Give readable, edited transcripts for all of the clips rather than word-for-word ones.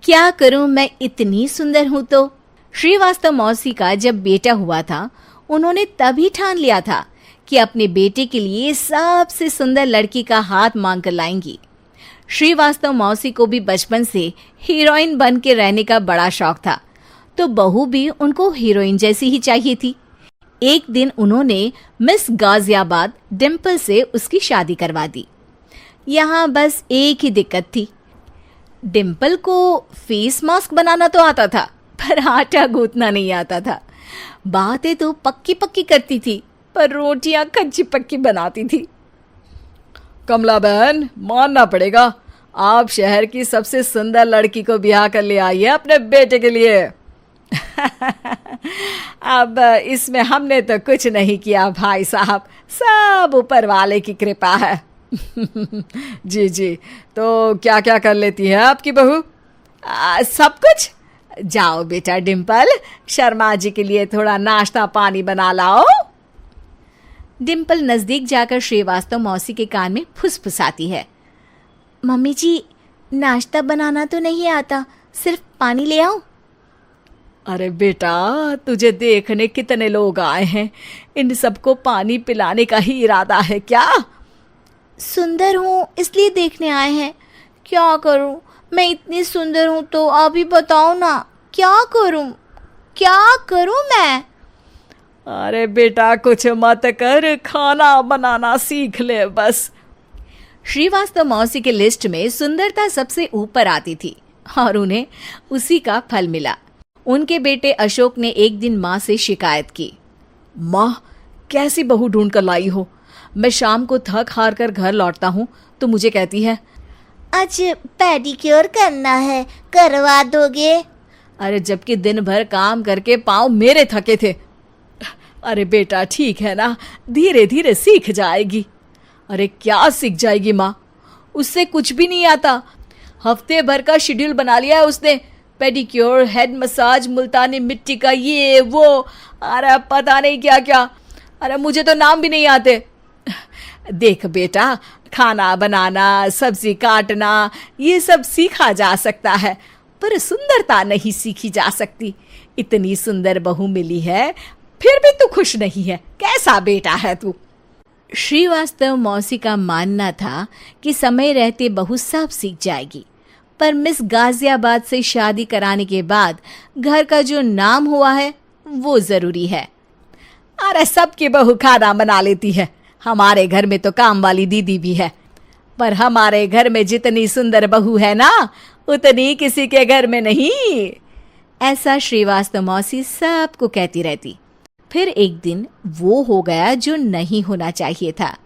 क्या करूं, मैं इतनी सुंदर हूं तो। श्रीवास्तव मौसी का जब बेटा हुआ था, उन्होंने तभी ठान लिया था कि अपने बेटे के लिए सबसे सुंदर लड़की का हाथ मांग कर लाएंगी। श्रीवास्तव मौसी को भी बचपन से हीरोइन बन के रहने का बड़ा शौक था, तो बहू भी उनको हीरोइन जैसी ही चाहिए थी। एक दिन उन्होंने मिस गाजियाबाद डिम्पल से उसकी शादी करवा दी। यहाँ बस एक ही दिक्कत थी, डिम्पल को फेस मास्क बनाना तो आता था, पर आटा गूंथना नहीं आता था। बातें तो पक्की पक्की करती थी, पर रोटियां कच्ची पक्की बनाती थी। कमला बहन, मानना पड़ेगा, आप शहर की सबसे सुंदर लड़की को ब्याह कर ले आई है अपने बेटे के लिए। अब इसमें हमने तो कुछ नहीं किया भाई साहब, सब ऊपर वाले की कृपा है। जी जी, तो क्या क्या कर लेती है आपकी बहू? सब कुछ। जाओ बेटा डिम्पल, शर्मा जी के लिए थोड़ा नाश्ता पानी बना लाओ। डिम्पल नजदीक जाकर श्रीवास्तव मौसी के कान में फुसफुसाती है। मम्मी जी, नाश्ता बनाना तो नहीं आता, सिर्फ पानी ले आओ। अरे बेटा, तुझे देखने कितने लोग आए हैं, इन सबको पानी पिलाने का ही इरादा है क्या? सुंदर हूँ इसलिए देखने आए हैं। क्या करूँ, मैं इतनी सुंदर हूँ तो आप ही बताओ ना, क्या करूँ मैं? अरे बेटा, कुछ मत कर, खाना बनाना सीख ले बस। श्रीवास्तव मौसी के लिस्ट में सुंदरता सबसे ऊपर आती थी और उन्हें उसी का फल मिला। उनके बेटे अशोक ने एक दिन माँ से शिकायत की। माँ, कैसी बहू ढूंढ कर लाई हो? मैं शाम को थक हार कर घर लौटता हूँ तो मुझे कहती है, आज पेडिक्योर करना है, करवा दोगे? अरे जबकि दिन भर काम करके पाँव मेरे थके थे। अरे बेटा, ठीक है ना, धीरे धीरे सीख जाएगी। अरे क्या सीख जाएगी माँ, उससे कुछ भी नहीं आता। हफ्ते भर का शेड्यूल बना लिया है उसने, पेडिक्योर, हेड मसाज, मुल्तानी मिट्टी का ये वो, अरे पता नहीं क्या क्या। अरे मुझे तो नाम भी नहीं आते। देख बेटा, खाना बनाना, सब्जी काटना, ये सब सीखा जा सकता है, पर सुंदरता नहीं सीखी जा सकती। इतनी सुंदर बहू मिली है, फिर भी तू खुश नहीं है, कैसा बेटा है तू? श्रीवास्तव मौसी का मानना था कि समय रहते बहू सब सीख जाएगी, पर मिस गाजियाबाद से शादी कराने के बाद घर का जो नाम हुआ है वो जरूरी है। अरे सबकी बहू खाना बना लेती है, हमारे घर में तो काम वाली दीदी भी है, पर हमारे घर में जितनी सुंदर बहू है ना, उतनी किसी के घर में नहीं। ऐसा श्रीवास्तव मौसी सबको कहती रहती। फिर एक दिन वो हो गया जो नहीं होना चाहिए था,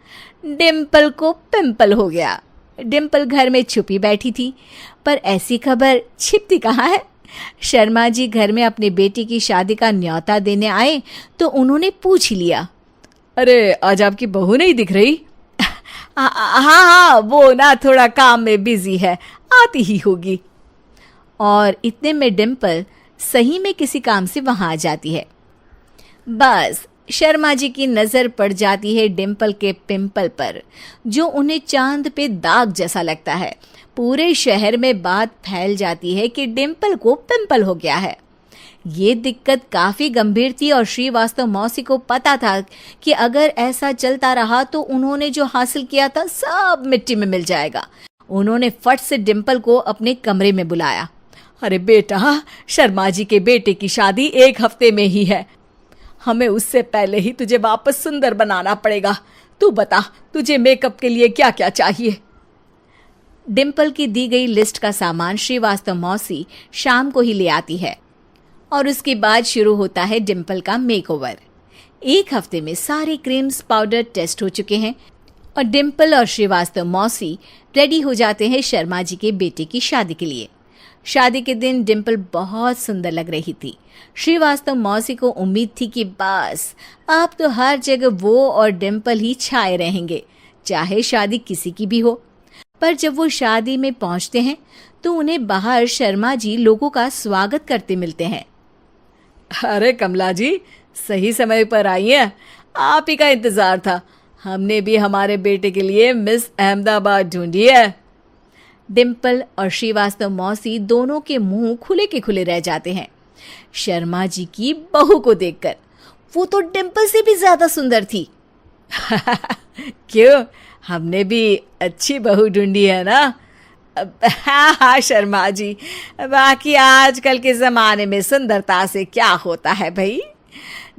डिम्पल को पिंपल हो गया। डिम्पल घर में छुपी बैठी थी, पर ऐसी खबर छिपती कहाँ है। शर्मा जी घर में अपने बेटी की शादी का न्योता देने आए तो उन्होंने पूछ लिया, अरे आज आपकी बहू नहीं दिख रही? हाँ, वो ना थोड़ा काम में बिजी है, आती ही होगी। और इतने में डिम्पल सही में किसी काम से वहां आ जाती है। बस शर्मा जी की नजर पड़ जाती है डिम्पल के पिंपल पर, जो उन्हें चांद पे दाग जैसा लगता है। पूरे शहर में बात फैल जाती है कि डिम्पल को पिंपल हो गया है। ये दिक्कत काफी गंभीर थी और श्रीवास्तव मौसी को पता था कि अगर ऐसा चलता रहा तो उन्होंने जो हासिल किया था सब मिट्टी में मिल जाएगा। उन्होंने फट से डिम्पल को अपने कमरे में बुलाया। अरे बेटा, शर्मा जी के बेटे की शादी 1 हफ्ते में ही है, हमें उससे पहले ही तुझे वापस सुंदर बनाना पड़ेगा। तू बता, तुझे मेकअप के लिए क्या क्या चाहिए? डिम्पल की दी गई लिस्ट का सामान श्रीवास्तव मौसी शाम को ही ले आती है और उसके बाद शुरू होता है डिम्पल का मेकओवर। 1 हफ्ते में सारे क्रीम्स पाउडर टेस्ट हो चुके हैं और डिम्पल और श्रीवास्तव मौसी रेडी हो जाते हैं शर्मा जी के बेटे की शादी के लिए। शादी के दिन डिम्पल बहुत सुंदर लग रही थी। श्रीवास्तव मौसी को उम्मीद थी कि बस अब तो हर जगह वो और डिम्पल ही छाए रहेंगे, चाहे शादी किसी की भी हो। पर जब वो शादी में पहुंचते हैं तो उन्हें बाहर शर्मा जी लोगों का स्वागत करते मिलते हैं। अरे कमला जी, सही समय पर आई हैं, आप ही का इंतजार था। हमने भी हमारे बेटे के लिए मिस अहमदाबाद ढूंढी है। डिम्पल और श्रीवास्तव मौसी दोनों के मुंह खुले के खुले रह जाते हैं शर्मा जी की बहू को देखकर। वो तो डिम्पल से भी ज्यादा सुंदर थी। क्यों, हमने भी अच्छी बहू ढूंढी है ना? हाँ हाँ शर्मा जी, बाकी आजकल के ज़माने में सुंदरता से क्या होता है भाई।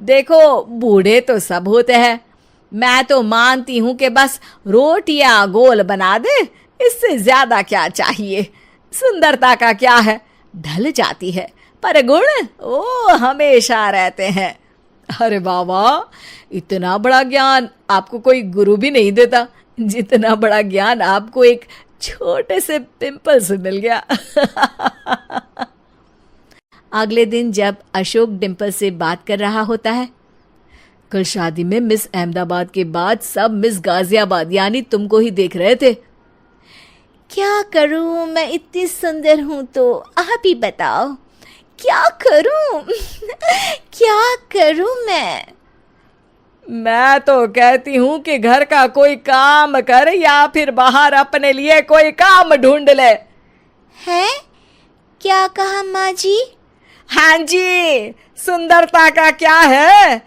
देखो, बूढ़े तो सब होते हैं। मैं तो मानती हूँ कि बस रोटियां गोल बना दे, इससे ज्यादा क्या चाहिए। सुंदरता का क्या है, ढल जाती है, पर गुण वो हमेशा रहते हैं। अरे बाबा, इतना बड़ा ज्ञान आपको कोई गुरु भी नहीं देता जितना बड़ा ज्ञान आपको एक छोटे से पिंपल से मिल गया। अगले दिन जब अशोक डिम्पल से बात कर रहा होता है, कल शादी में मिस अहमदाबाद के बाद सब मिस गाजियाबाद यानी तुमको ही देख रहे थे। क्या करूं, मैं इतनी सुंदर हूं तो आप ही बताओ क्या करूं। क्या करूं मैं तो कहती हूं कि घर का कोई काम कर या फिर बाहर अपने लिए कोई काम ढूंढ ले। है? क्या कहा माँ जी? हाँ जी, सुंदरता का क्या है।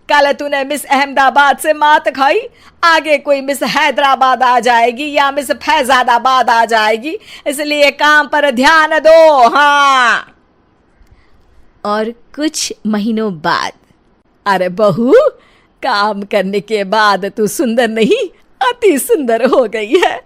कल तूने मिस अहमदाबाद से मात खाई, आगे कोई मिस हैदराबाद आ जाएगी या मिस फैजादाबाद आ जाएगी, इसलिए काम पर ध्यान दो। हाँ। और कुछ महीनों बाद, अरे बहू, काम करने के बाद तू सुंदर नहीं, अति सुंदर हो गई है।